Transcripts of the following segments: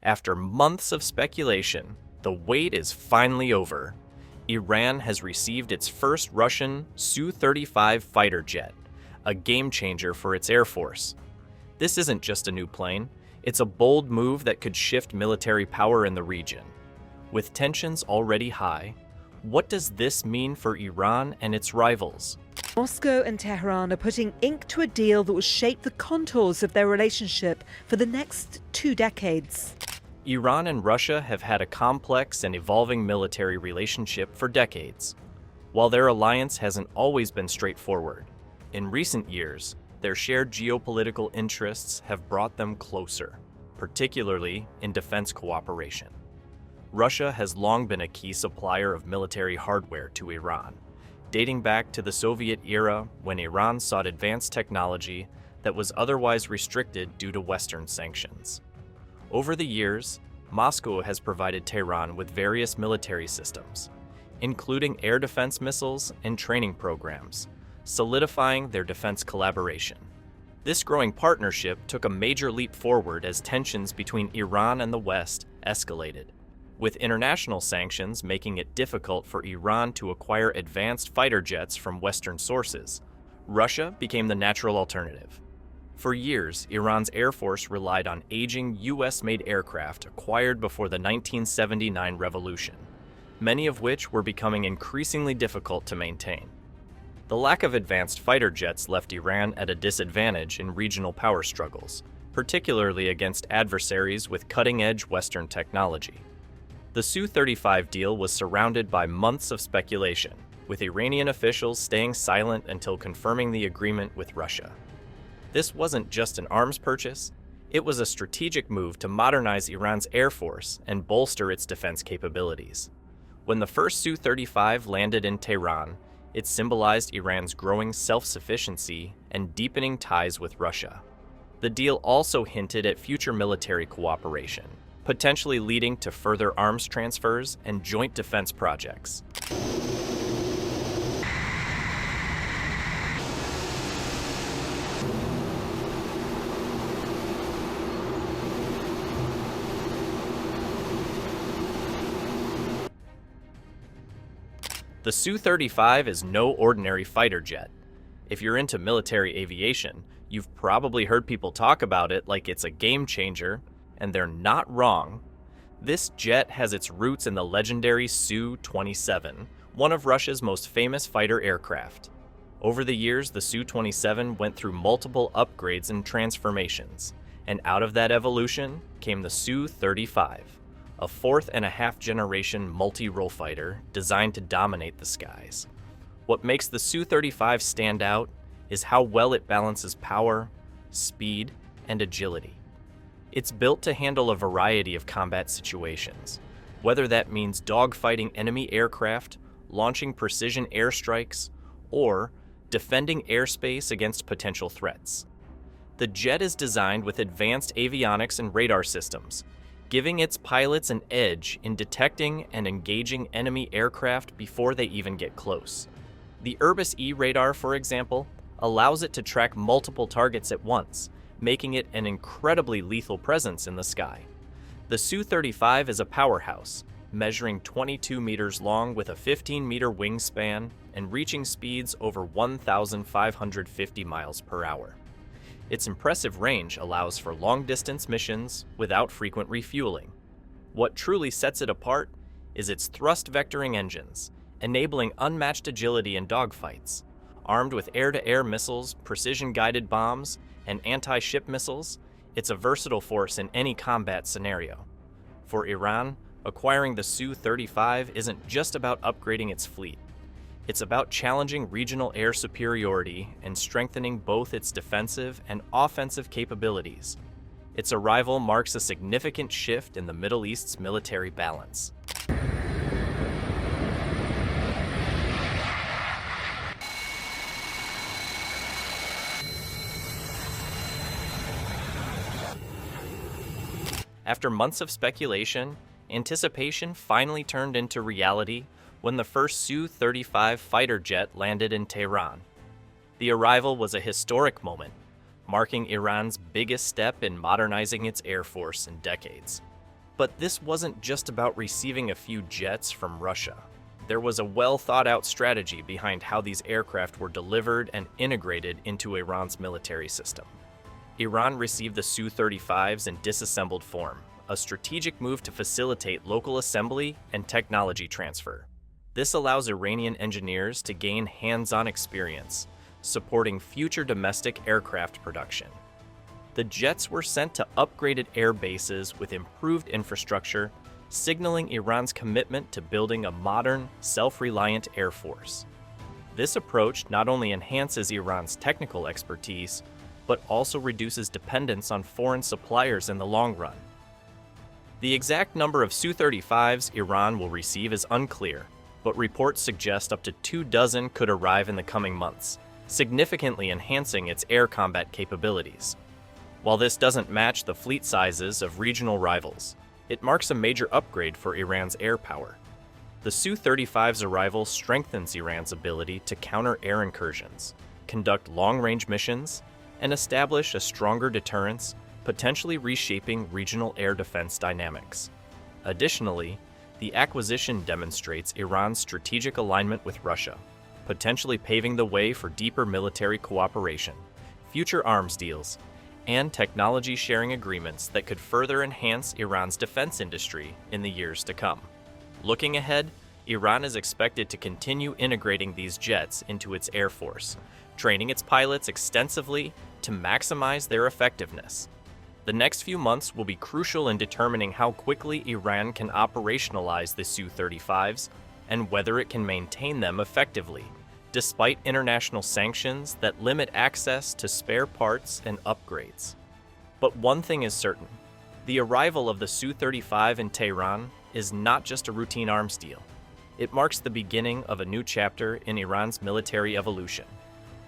After months of speculation, the wait is finally over. Iran has received its first Russian Su-35 fighter jet, a game-changer for its air force. This isn't just a new plane, it's a bold move that could shift military power in the region. With tensions already high, what does this mean for Iran and its rivals? Moscow and Teheran are putting ink to a deal that will shape the contours of their relationship for the next 2 decades. Iran and Russia have had a complex and evolving military relationship for decades. While their alliance hasn't always been straightforward, in recent years, their shared geopolitical interests have brought them closer, particularly in defense cooperation. Russia has long been a key supplier of military hardware to Iran, dating back to the Soviet era when Iran sought advanced technology that was otherwise restricted due to Western sanctions. Over the years, Moscow has provided Tehran with various military systems, including air defense missiles and training programs, solidifying their defense collaboration. This growing partnership took a major leap forward as tensions between Iran and the West escalated, with international sanctions making it difficult for Iran to acquire advanced fighter jets from Western sources. Russia became the natural alternative. For years, Iran's Air Force relied on aging US-made aircraft acquired before the 1979 revolution, many of which were becoming increasingly difficult to maintain. The lack of advanced fighter jets left Iran at a disadvantage in regional power struggles, particularly against adversaries with cutting-edge Western technology. The Su-35 deal was surrounded by months of speculation, with Iranian officials staying silent until confirming the agreement with Russia. This wasn't just an arms purchase, it was a strategic move to modernize Iran's air force and bolster its defense capabilities. When the first Su-35 landed in Tehran, it symbolized Iran's growing self-sufficiency and deepening ties with Russia. The deal also hinted at future military cooperation, potentially leading to further arms transfers and joint defense projects. The Su-35 is no ordinary fighter jet. If you're into military aviation, you've probably heard people talk about it like it's a game changer, and they're not wrong. This jet has its roots in the legendary Su-27, one of Russia's most famous fighter aircraft. Over the years, the Su-27 went through multiple upgrades and transformations, and out of that evolution came the Su-35, a 4th-and-a-half-generation multi-role fighter designed to dominate the skies. What makes the Su-35 stand out is how well it balances power, speed, and agility. It's built to handle a variety of combat situations, whether that means dogfighting enemy aircraft, launching precision airstrikes, or defending airspace against potential threats. The jet is designed with advanced avionics and radar systems, giving its pilots an edge in detecting and engaging enemy aircraft before they even get close. The Irbis E radar, for example, allows it to track multiple targets at once, making it an incredibly lethal presence in the sky. The Su-35 is a powerhouse, measuring 22 meters long with a 15-meter wingspan and reaching speeds over 1,550 miles per hour. Its impressive range allows for long-distance missions without frequent refueling. What truly sets it apart is its thrust-vectoring engines, enabling unmatched agility in dogfights. Armed with air-to-air missiles, precision-guided bombs, and anti-ship missiles, it's a versatile force in any combat scenario. For Iran, acquiring the Su-35 isn't just about upgrading its fleet. It's about challenging regional air superiority and strengthening both its defensive and offensive capabilities. Its arrival marks a significant shift in the Middle East's military balance. After months of speculation, anticipation finally turned into reality when the first Su-35 fighter jet landed in Tehran. The arrival was a historic moment, marking Iran's biggest step in modernizing its air force in decades. But this wasn't just about receiving a few jets from Russia. There was a well-thought-out strategy behind how these aircraft were delivered and integrated into Iran's military system. Iran received the Su-35s in disassembled form, a strategic move to facilitate local assembly and technology transfer. This allows Iranian engineers to gain hands-on experience, supporting future domestic aircraft production. The jets were sent to upgraded air bases with improved infrastructure, signaling Iran's commitment to building a modern, self-reliant air force. This approach not only enhances Iran's technical expertise, but also reduces dependence on foreign suppliers in the long run. The exact number of Su-35s Iran will receive is unclear, but reports suggest up to 24 could arrive in the coming months, significantly enhancing its air combat capabilities. While this doesn't match the fleet sizes of regional rivals, it marks a major upgrade for Iran's air power. The Su-35's arrival strengthens Iran's ability to counter air incursions, conduct long-range missions, and establish a stronger deterrence, potentially reshaping regional air defense dynamics. Additionally, the acquisition demonstrates Iran's strategic alignment with Russia, potentially paving the way for deeper military cooperation, future arms deals, and technology-sharing agreements that could further enhance Iran's defense industry in the years to come. Looking ahead, Iran is expected to continue integrating these jets into its air force, training its pilots extensively to maximize their effectiveness. The next few months will be crucial in determining how quickly Iran can operationalize the Su-35s and whether it can maintain them effectively, despite international sanctions that limit access to spare parts and upgrades. But one thing is certain: the arrival of the Su-35 in Tehran is not just a routine arms deal. It marks the beginning of a new chapter in Iran's military evolution,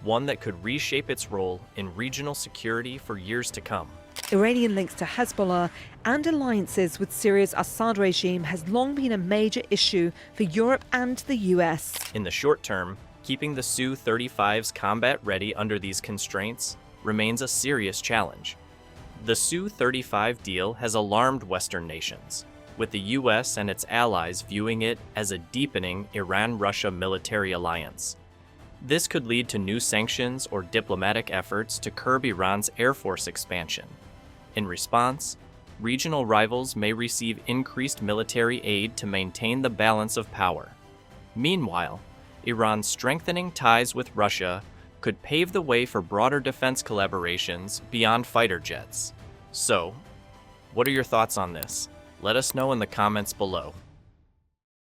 one that could reshape its role in regional security for years to come. Iranian links to Hezbollah and alliances with Syria's Assad regime has long been a major issue for Europe and the US. In the short term, keeping the Su-35s combat ready under these constraints remains a serious challenge. The Su-35 deal has alarmed Western nations, with the US and its allies viewing it as a deepening Iran-Russia military alliance. This could lead to new sanctions or diplomatic efforts to curb Iran's air force expansion. In response, regional rivals may receive increased military aid to maintain the balance of power. Meanwhile, Iran's strengthening ties with Russia could pave the way for broader defense collaborations beyond fighter jets. So, what are your thoughts on this? Let us know in the comments below.